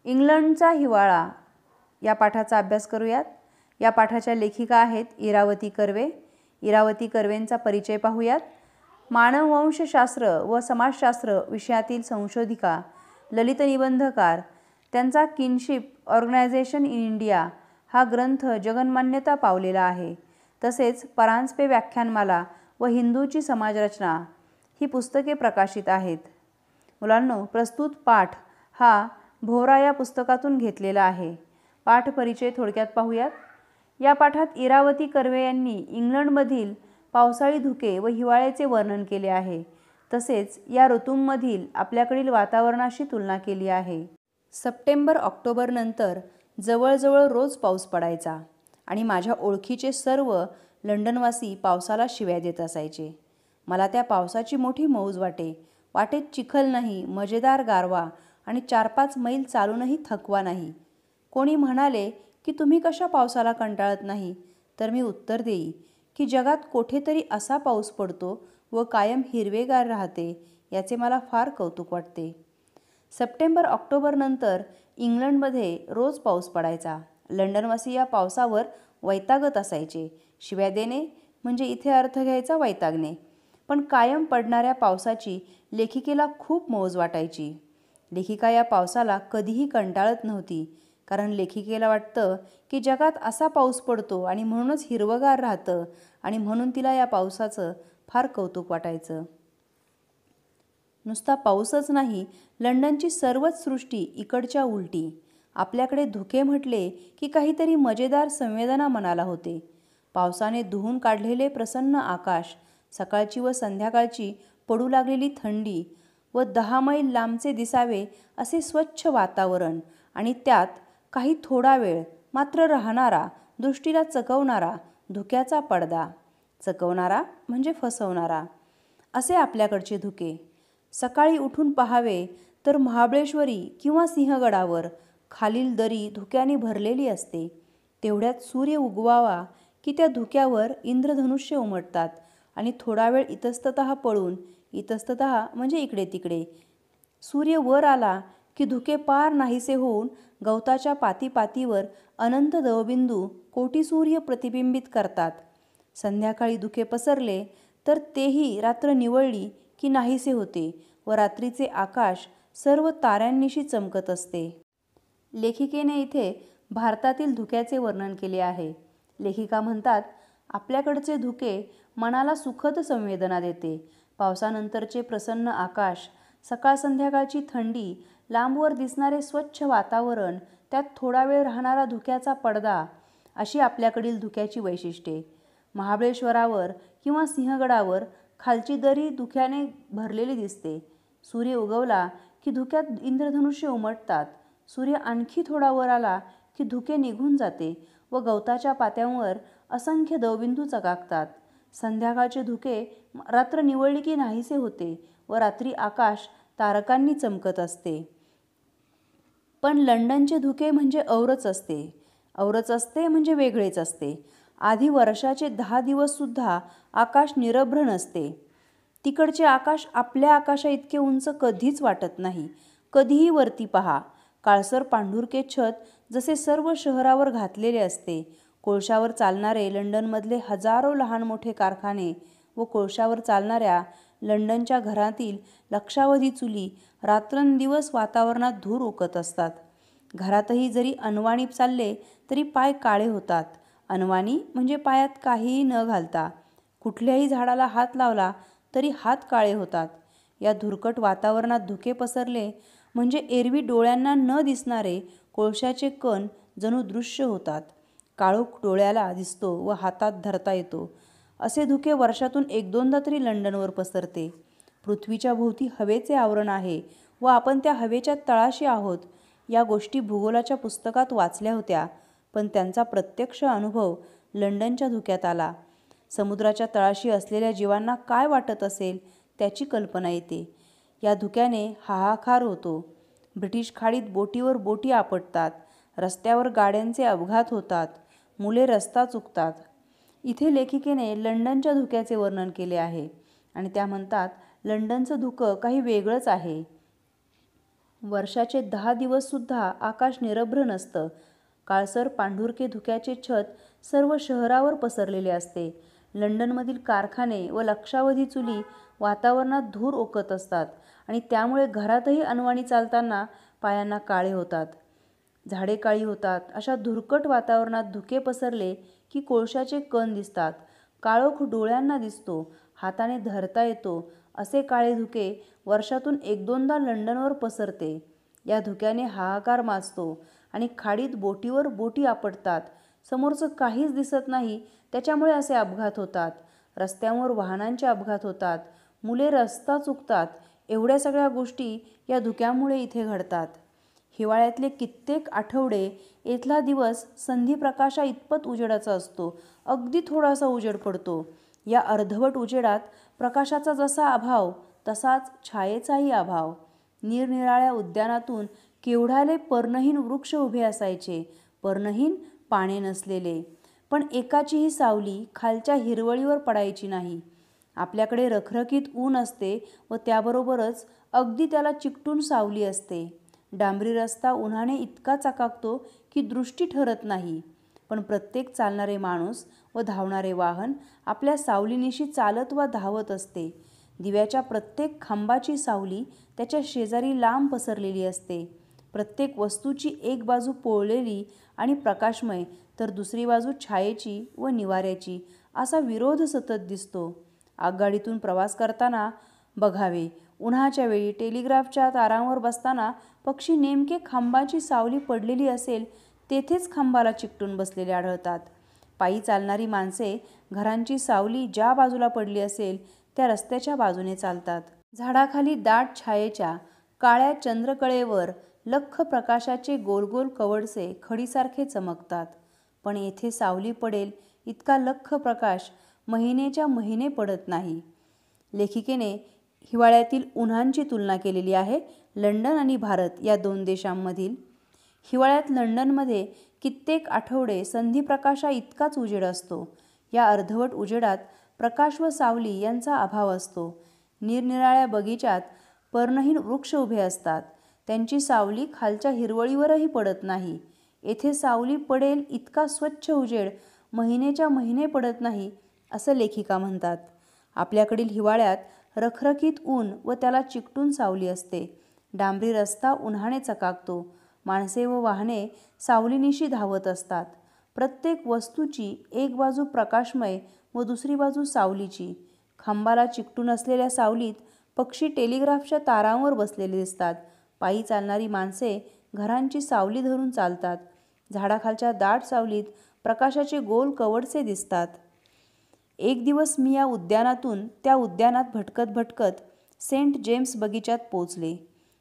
इंग्लंडचा हिवाळा या पाठाचा अभ्यास करूयात। या पाठाच्या लेखिका आहेत इरावती कर्वे। इरावती कर्वेंचा परिचय पाहूयात। मानववंशशास्त्र व समाजशास्त्र विषयातील संशोधिका, ललित निबंधकार। त्यांचा किनशिप ऑर्गनायझेशन इन इंडिया हा ग्रंथ जगन्मान्यता पावलेला आहे। तसेच परांजपे व्याख्यानमाला व हिंदूची समाजरचना ही पुस्तके प्रकाशित आहेत। मुलांनो, प्रस्तुत पाठ हा भोवरा या पुस्तकातून घेतलेला आहे। पाठ परिचय थोडक्यात पाहूयात। या पाठात इरावती कर्वे यांनी इंग्लंडमधील पावसाळी धुके व हिवाळ्याचे वर्णन केले आहे। तसेच या ऋतूंमधील आपल्याकडील वातावरणाशी तुलना केली आहे। सप्टेंबर-ऑक्टोबर नंतर जवळजवळ रोज पाऊस पडायचा आणि माझ्या ओळखीचे सर्व लंडनवासी पावसाला शिव्या देत असायचे। मला त्या पावसाची मोठी मौज वाटे। वाटेत चिखल नाही, मजेदार गारवा आणि 4-5 मैल चालूनही थकवा नाही। कोणी म्हणाले की तुम्ही कशा पावसाला कंटाळत नाही, तर मी उत्तर देई की जगात कोठेतरी असा पाऊस पडतो व कायम हिरवेगार राहते, याचे मला फार कौतुक वाटते। सप्टेंबर-ऑक्टोबर नंतर इंग्लंडमध्ये रोज पाऊस पडायचा। लंडनवासी या पावसावर वैतागत असायचे। शिव्या देणे म्हणजे इथे अर्थ घ्यायचा वैतागणे। पण कायम पडणाऱ्या पावसाची लेखिकेला खूप मौज वाटायची। लेखिका या पावसाला कधीही कंटाळत नव्हती, कारण लेखिकेला वाटतं की जगात असा पाऊस पडतो आणि म्हणूनच हिरवगार राहतं आणि म्हणून तिला या पावसाचं फार कौतुक वाटायचं। नुसता पाऊसच नाही, लंडनची सर्वच सृष्टी इकडच्या उलटी। आपल्याकडे धुके म्हटले की काहीतरी मजेदार संवेदना मनाला होते। पावसाने धुवून काढलेले प्रसन्न आकाश, सकाळची व संध्याकाळची पडू लागलेली थंडी व 10 मैल लांबचे दिसावे असे स्वच्छ वातावरण आणि त्यात काही थोडा वेळ मात्र राहणारा, दृष्टीला चकवणारा धुक्याचा पडदा। चकवणारा म्हणजे फसवणारा असे आपल्याकडचे धुके। सकाळी उठून पाहावे तर महाबळेश्वरी किंवा सिंहगडावर खालील दरी धुक्याने भरलेली असते। तेवढ्यात सूर्य उगवावा की त्या धुक्यावर इंद्रधनुष्य उमटतात आणि थोडा वेळ इतस्ततः पळून, इतस्ततः म्हणजे इकडे तिकडे, सूर्य वर आला की धुके पार नाहीसे होऊन गवताच्या पातीपातीवर अनंत दवबिंदू कोटी सूर्य प्रतिबिंबित करतात। संध्याकाळी धुके पसरले तर तेही रात्र निवळली की नाहीसे होते व रात्रीचे आकाश सर्व ताऱ्यांनिशी चमकत असते। लेखिकेने इथे भारतातील धुक्याचे वर्णन केले आहे। लेखिका म्हणतात, आपल्याकडचे धुके मनाला सुखद संवेदना देते। पावसानंतरचे प्रसन्न आकाश, सकाळ संध्याकाळची थंडी, लांबवर दिसणारे स्वच्छ वातावरण, त्यात थोडा वेळ राहणारा धुक्याचा पडदा अशी आपल्याकडील धुक्याची वैशिष्ट्ये। महाबळेश्वरावर किंवा सिंहगडावर खालची दरी धुक्याने भरलेली दिसते। सूर्य उगवला की धुक्यात इंद्रधनुष्य उमटतात। सूर्य आणखी थोडा वर आला की धुके निघून जाते व गवताच्या पात्यांवर असंख्य दवबिंदू चकाकतात। संध्याकाळचे धुके रात्र निवळली की नाहीसे होते व रात्री आकाश तारकांनी चमकत असते। पण लंडनचे धुके म्हणजे औरच असते। औरच असते म्हणजे वेगळेच असते। आधी वर्षाचे 10 दिवस सुद्धा आकाश निरभ्र नसते। तिकडचे आकाश आपल्या आकाशा इतके उंच कधीच वाटत नाही। कधीही वरती पहा, काळसर पांढुरके छत जसे सर्व शहरावर घातलेले असते। कोळशावर चालणारे लंडनमधले हजारो लहान मोठे कारखाने व कोळशावर चालणाऱ्या लंडनच्या घरातील लक्षावधी चुली रात्रंदिवस वातावरणात धूर ओकत असतात। घरातही जरी अनवाणी चालले तरी पाय काळे होतात। अनवाणी म्हणजे पायात काहीही न घालता कुठल्याही झाडाला हात लावला तरी हात काळे होतात। या धुरकट वातावरणात धुके पसरले म्हणजे एरवी डोळ्यांना न दिसणारे कोळशाचे कण जणू दृश्य होतात। काळोख डोळ्याला दिसतो व हातात धरता येतो। असे धुके वर्षातून 1-2दा तरी लंडनवर पसरते। पृथ्वीच्या भोवती हवेचे आवरण आहे व आपण त्या हवेच्या तळाशी आहोत। या गोष्टी भूगोलाच्या पुस्तकात वाचल्या होत्या, पण त्यांचा प्रत्यक्ष अनुभव लंडनच्या धुक्यात आला। समुद्राच्या तळाशी असलेल्या जीवांना काय वाटत असेल त्याची कल्पना येते। या धुक्याने हाहाकार होतो। ब्रिटिश खाडीत बोटीवर बोटी आपटतात। रस्त्यावर गाड्यांचे अपघात होतात। मुले रस्ता चुकतात। इथे लेखिकेने लंडनच्या धुक्याचे वर्णन केले आहे आणि त्या म्हणतात, लंडनचं धुकं काही वेगळंच आहे। वर्षाचे 10 दिवससुद्धा आकाश निरभ्र नसतं. काळसर पांढुरके धुक्याचे छत सर्व शहरावर पसरलेले असते. लंडनमधील कारखाने व लक्षावधी चुली वातावरणात धूर ओकत असतात आणि त्यामुळे घरातही अनवाणी चालताना पायांना काळे होतात, झाडे काळी होतात. अशा धुरकट वातावरणात धुके पसरले की कोळशाचे कण दिसतात. काळोख डोळ्यांना दिसतो, हाताने धरता येतो असे काळे धुके वर्षातून 1-2दा लंडनवर पसरते. या धुक्याने हाहाकार माजतो आणि खाडीत बोटीवर बोटी आपटतात. समोरचं काहीच दिसत नाही, त्याच्यामुळे असे अपघात होतात. रस्त्यांवर वाहनांचे अपघात होतात, मुले रस्ता चुकतात. एवढ्या सगळ्या गोष्टी या धुक्यामुळे इथे घडतात. हिवाळ्यातले कित्येक आठवडे इथला दिवस संधिप्रकाशा इतपत उजेडाचा असतो. अगदी थोडासा उजेड पडतो. या अर्धवट उजेडात प्रकाशाचा जसा अभाव तसाच छायेचाही अभाव. निरनिराळ्या उद्यानातून केवढाले पर्णहीन वृक्ष उभे असायचे, पर्णहीन पाने नसलेले. पण एकाचीही सावली खालच्या हिरवळीवर पडायची नाही. आपल्याकडे रखरखीत ऊन असते व त्याबरोबरच अगदी त्याला चिकटून सावली असते. डांबरी रस्ता उन्हाने इतका चकाकतो की दृष्टी ठरत नाही. पण प्रत्येक चालणारे माणूस व धावणारे वाहन आपल्या सावलीनिशी चालत वा धावत असते. दिव्याच्या प्रत्येक खांबाची सावली त्याच्या शेजारी लांब पसरलेली असते. प्रत्येक वस्तूची एक बाजू पोळलेली आणि प्रकाशमय, तर दुसरी बाजू छायेची व निवाऱ्याची असा विरोध सतत दिसतो. आगगाडीतून प्रवास करताना बघावे, उन्हाच्या वेळी टेलिग्राफच्या तारांवर बसताना पक्षी नेमके खांबाची सावली पडलेली असेल तेथेच खांबाला चिकटून बसलेले आढळतात. पायी चालणारी माणसे घरांची सावली ज्या बाजूला पडली असेल त्या रस्त्याच्या बाजूने चालतात. झाडाखाली दाट छायेच्या काळ्या चंद्रकळेवर लख्ख प्रकाशाचे गोलगोल कवडसे खडीसारखे चमकतात. पण येथे सावली पडेल इतका लख्ख प्रकाश महिनेच्या महिने पडत नाही. लेखिकेने हिवाळ्यातील उन्हांची तुलना केलेली आहे लंडन आणि भारत या 2 देशांमधील. हिवाळ्यात लंडनमध्ये कित्येक आठवडे संधिप्रकाशा इतकाच उजेड असतो. या अर्धवट उजेडात प्रकाश व सावली यांचा अभाव असतो. निरनिराळ्या बगीचात पर्णहीन वृक्ष उभे असतात. त्यांची सावली खालच्या हिरवळीवरही पडत नाही. येथे सावली पडेल इतका स्वच्छ उजेड महिनेच्या महिने पडत नाही असं लेखिका म्हणतात. आपल्याकडील हिवाळ्यात रखरखीत ऊन व त्याला चिकटून सावली असते. डांबरी रस्ता उन्हाने चकाकतो. माणसे व वाहने सावलीनिशी धावत असतात. प्रत्येक वस्तूची एक बाजू प्रकाशमय व दुसरी बाजू सावलीची. खांबाला चिकटून असलेल्या सावलीत पक्षी टेलिग्राफच्या तारांवर बसलेले दिसतात. पायी चालणारी माणसे घरांची सावली धरून चालतात. झाडाखालच्या दाट सावलीत प्रकाशाचे गोल कवडसे दिसतात. एक दिवस मी या उद्यानातून त्या उद्यानात भटकत भटकत सेंट जेम्स बगीचात पोचले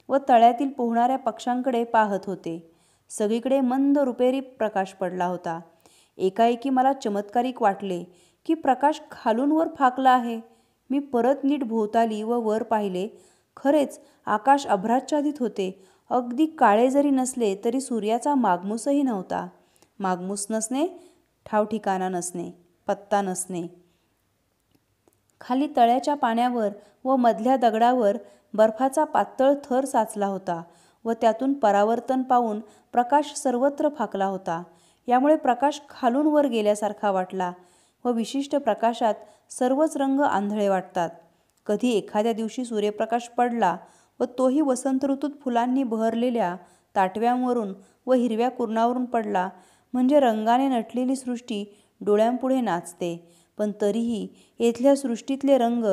व तळ्यातील पोहणाऱ्या पक्ष्यांकडे पाहत होते. सगळीकडे मंद रुपेरी प्रकाश पडला होता. एकाएकी मला चमत्कारिक वाटले की प्रकाश खालून वर फाकला आहे. मी परत नीट भोवताली व वर पाहिले. खरेच आकाश अभ्राच्छादित होते. अगदी काळे जरी नसले तरी सूर्याचा मागमूसही नव्हता. मागमूस नसणे, ठावठिकाणा नसणे, पत्ता नसणे. खाली तळ्याच्या पाण्यावर व मधल्या दगडावर बर्फाचा पातळ थर साचला होता व त्यातून परावर्तन पावून प्रकाश सर्वत्र फाकला होता. यामुळे प्रकाश खालून वर गेल्यासारखा वाटला व विशिष्ट प्रकाशात सर्वच रंग आंधळे वाटतात. कधी एखाद्या दिवशी सूर्यप्रकाश पडला व तोही वसंत ऋतूत फुलांनी बहरलेल्या ताटव्यांवरून व हिरव्या कुरणावरून पडला म्हणजे रंगाने नटलेली सृष्टी डोळ्यांपुढे नाचते. पण तरीही येथल्या सृष्टीतले रंग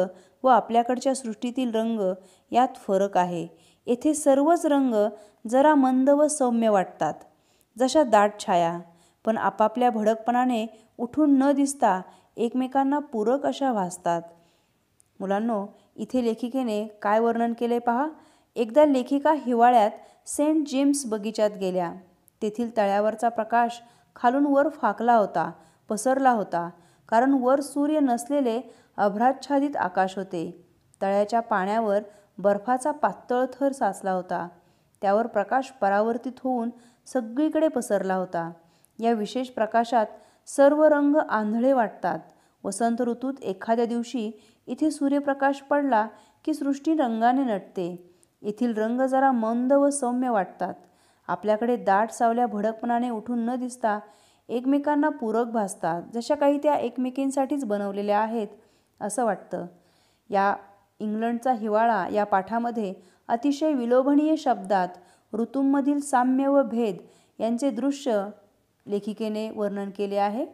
व आपल्याकडच्या सृष्टीतील रंग यात फरक आहे. येथे सर्वच रंग जरा मंद व सौम्य वाटतात, जशा दाट छाया, पण आपापल्या भडकपणाने उठून न दिसता एकमेकांना पूरक अशा भासतात. मुलांनो, इथे लेखिकेने काय वर्णन केले पहा. एकदा लेखिका हिवाळ्यात सेंट जेम्स बगीचात गेल्या. तेथील तळ्यावरचा प्रकाश खालून वर फाकला होता, पसरला होता, कारण वर सूर्य नसलेले अभ्राच्छादित आकाश होते. तळ्याच्या पाण्यावर बर्फाचा पातळ थर साचला होता. त्यावर प्रकाश परावर्तित होऊन सगळीकडे पसरला होता. या विशेष प्रकाशात सर्व रंग आंधळे वाटतात. वसंत ऋतूत एखाद्या दिवशी इथे सूर्यप्रकाश पडला की सृष्टी रंगाने नटते. येथील रंग जरा मंद व सौम्य वाटतात. आपल्याकडे दाट सावल्या भडकपणाने उठून न दिसता एकमेकांना पूरक भासतात, जशा काही त्या एकमेकींसाठीच बनवलेल्या आहेत असं वाटतं. या इंग्लंडचा हिवाळा या पाठामध्ये अतिशय विलोभनीय शब्दात ऋतूंमधील साम्य व भेद यांचे दृश्य लेखिकेने वर्णन केले आहे.